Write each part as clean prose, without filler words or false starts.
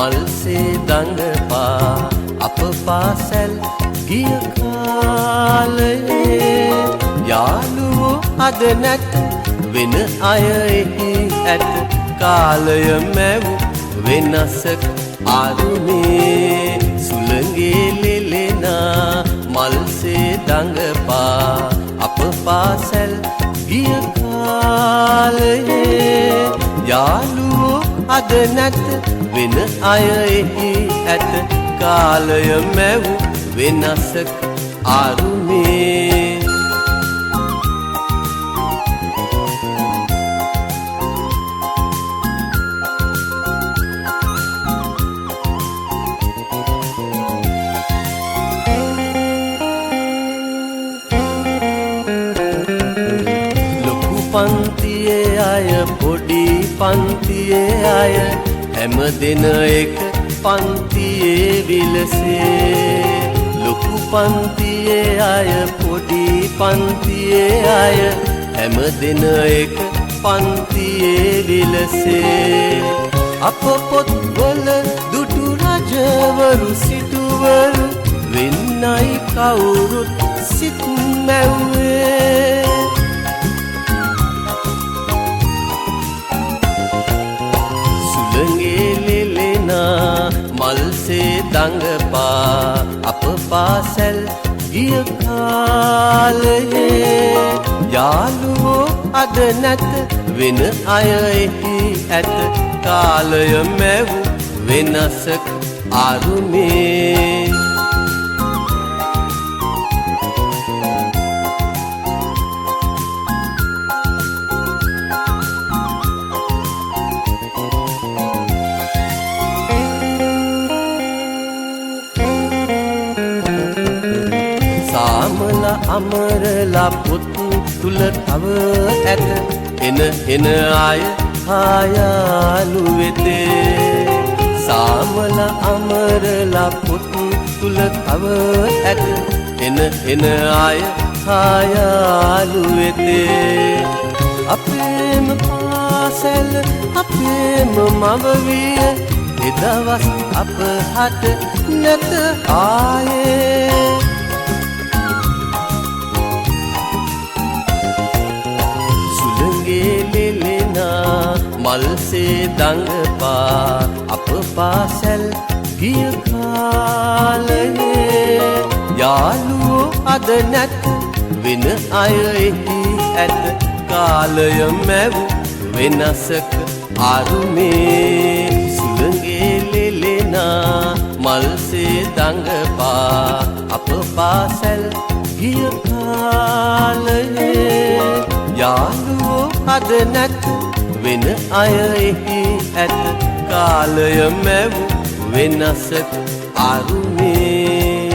මල්සේ දඟපා අප පාසැල් ගිය කාලයේ යාළුවෝ අද නැත වෙන අය එහි ඇත කාලය මැව් වෙනසක් ආරුමේ සුළඟේ ලෙලෙනා මල්සේ දඟපා අප පාසැල් ගිය කාලයේ යාළුවෝ අද නැත වෙන අය එහි ඇත කාලය මැව් වෙනසක් ආරුමේ පන්තියේ අය පොඩි පන්තියේ අය හැම දෙන එක පන්තියේ විලසේ ලොකු පන්තියේ අය පොඩි පන්තියේ අය හැම දෙන එක පන්තියේ විලසේ අප පොත්වල දුටු රජවරු සිටුවරු වෙන්නයි කවුරුත් සිත් මැව්වේ මල්සේ දඟපා අප පාසැල් ගිය කාලයේ යාළුවෝ අද නැත වෙන අය එහි ඇත කාලය මැව් වෙනසක් ආරුමේ සාමලා අමරලා පොත් තුල තව ඇත එන අය හායාලු වෙතේ සාමලා අමරලා පොත් තුල තව ඇත එන අය හායාලු වෙතේ අපේම පාසැල අපේම මව විය එදවස් අප හට නැත ආයේ මල්සේ දඟපා අප පාසැල් ගිය කාලයේ යාළුවෝ අද නැත වෙන අය එහි ඇත කාලය මැව් වෙනසක ආරුමේ සුළඟේ ලෙලෙනා මල්සේ දඟපා අප පාසැල් ගිය කාලයේ යාළුවෝ අද නැත වෙන අය එහි ඇත කාලය මැව් වෙනසක් ආරුමේ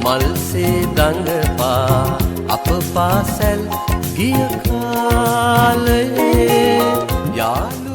මල්සේ දඟපා අප පාසැල් ගිය කාලයේ යාළුවෝ